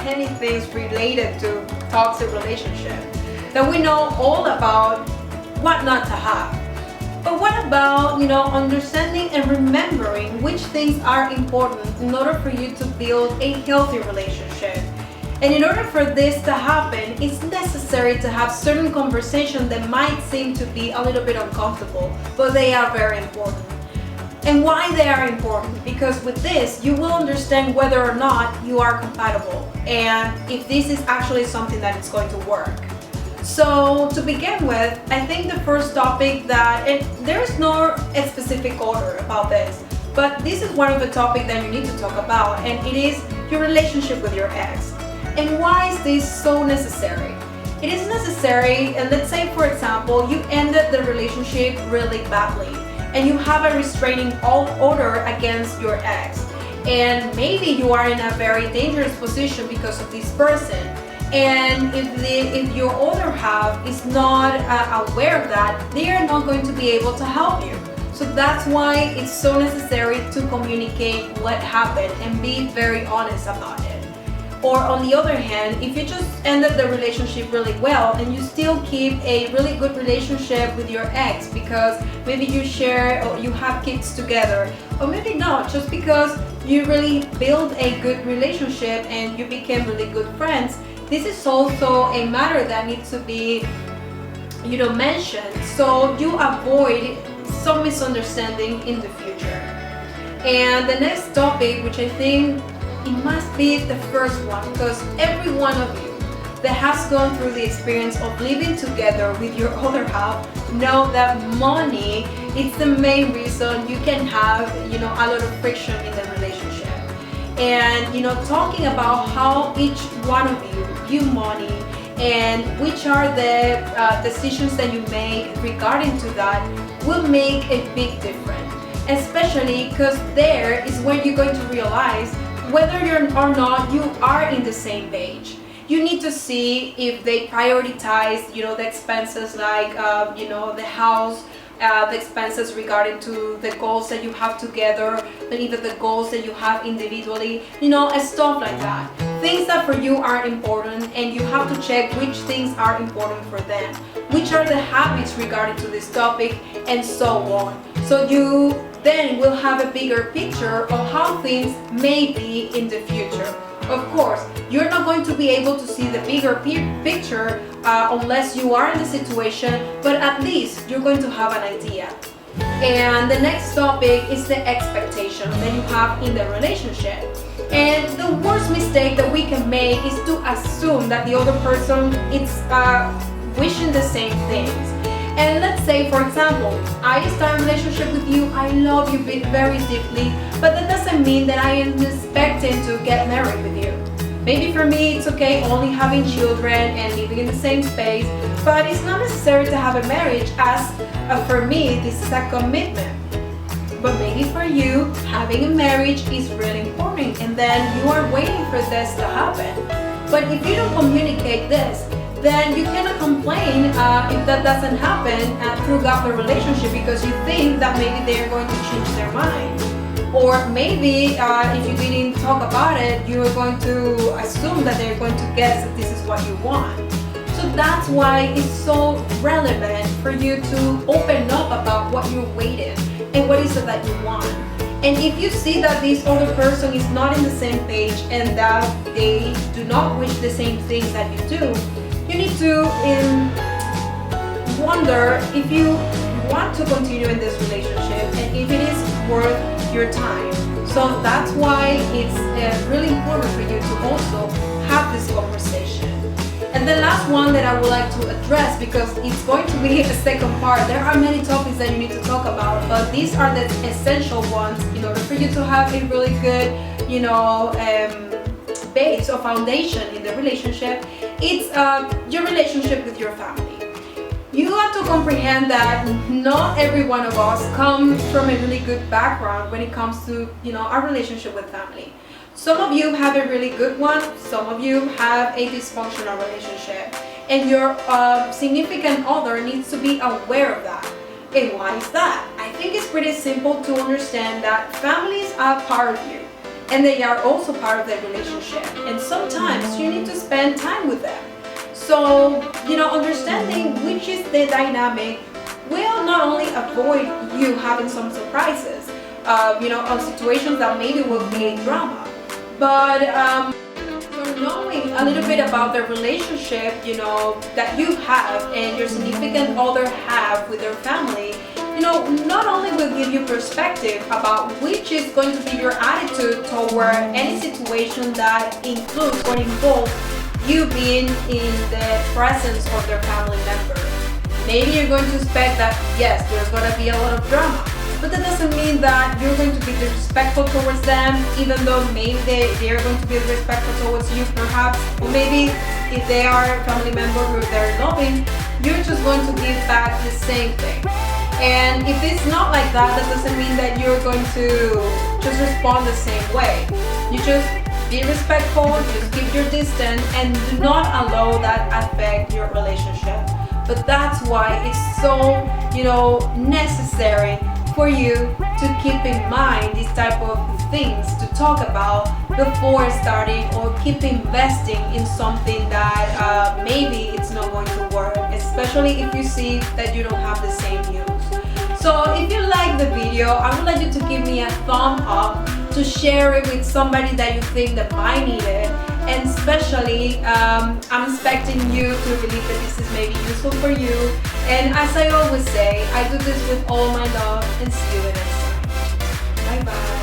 many things related to toxic relationship, that we know all about what not to have. But what about, understanding and remembering which things are important in order for you to build a healthy relationship? And in order for this to happen, it's necessary to have certain conversations that might seem to be a little bit uncomfortable, but they are very important. And why they are important? Because with this, you will understand whether or not you are compatible and if this is actually something that is going to work. So to begin with, I think the first topic there's no specific order about this, but this is one of the topics that you need to talk about, and it is your relationship with your ex. And why is this so necessary? It is necessary, and let's say for example, you ended the relationship really badly and you have a restraining order against your ex, and maybe you are in a very dangerous position because of this person, and if your other half is not aware of that, they are not going to be able to help you. So that's why it's so necessary to communicate what happened and be very honest about it. Or on the other hand, if you just ended the relationship really well and you still keep a really good relationship with your ex because maybe you share or you have kids together, or maybe not, just because you really build a good relationship and you became really good friends, this is also a matter that needs to be, mentioned, so you avoid some misunderstanding in the future. And the next topic, which I think it must be the first one, because every one of you that has gone through the experience of living together with your other half know that money is the main reason you can have, a lot of friction in the relationship. And, talking about how each one of you view money and which are the decisions that you make regarding to that will make a big difference, especially because there is when you're going to realize whether or not you are in the same page. You need to see if they prioritize, the expenses like, the house, the expenses regarding to the goals that you have together, and even the goals that you have individually, stuff like that. Things that for you are important, and you have to check which things are important for them, which are the habits regarding to this topic, and so on. So you then will have a bigger picture of how things may be in the future. Of course, you're not going to be able to see the bigger picture unless you are in the situation, but at least you're going to have an idea. And the next topic is the expectation that you have in the relationship. And the worst mistake that we can make is to assume that the other person is wishing the same things. And let's say, for example, I start a relationship with you, I love you very deeply, but that doesn't mean that I am expecting to get married with you. Maybe for me it's okay only having children and living in the same space, but it's not necessary to have a marriage, as for me this is a commitment. But maybe for you, having a marriage is really important, and then you are waiting for this to happen. But if you don't communicate this, then you cannot complain if that doesn't happen throughout the relationship, because you think that maybe they're going to change their mind. Or maybe if you didn't talk about it, you're going to assume that they're going to guess that this is what you want. So that's why it's so relevant for you to open up about what you're waiting and what is it that you want. And if you see that this other person is not in the same page and that they do not wish the same things that you do, you need to wonder if you want to continue in this relationship and if it is worth your time. So that's why it's really important for you to also have this conversation. And the last one that I would like to address, because it's going to be a second part, there are many topics that you need to talk about, but these are the essential ones in order for you to have a really good, base or foundation in the relationship. It's your relationship with your family. You have to comprehend that not every one of us come from a really good background when it comes to, our relationship with family. Some of you have a really good one, some of you have a dysfunctional relationship, and your significant other needs to be aware of that. And why is that? I think it's pretty simple to understand that families are part of you. and they are also part of the relationship. And sometimes you need to spend time with them. So, understanding which is the dynamic will not only avoid you having some surprises, on situations that maybe will create drama, but knowing a little bit about the relationship, that you have and your significant other have with their family, not only will give you perspective about which is going to be your attitude toward any situation that includes or involves you being in the presence of their family member. Maybe you're going to expect that, yes, there's going to be a lot of drama, but that doesn't mean that you're going to be disrespectful towards them, even though maybe they're going to be disrespectful towards you perhaps, or maybe if they are a family member who they're loving, you're just going to give back the same thing. And if it's not like that, that doesn't mean that you're going to just respond the same way. You just be respectful, just keep your distance, and do not allow that affect your relationship. But that's why it's so, necessary for you to keep in mind these type of things to talk about before starting or keep investing in something that maybe it's not going to work, especially if you see that you don't have the same views. So if you like the video, I would like you to give me a thumb up, to share it with somebody that you think that might need it, and especially I'm expecting you to believe that this is maybe useful for you. And as I always say, I do this with all my love, and see you next time. Bye bye.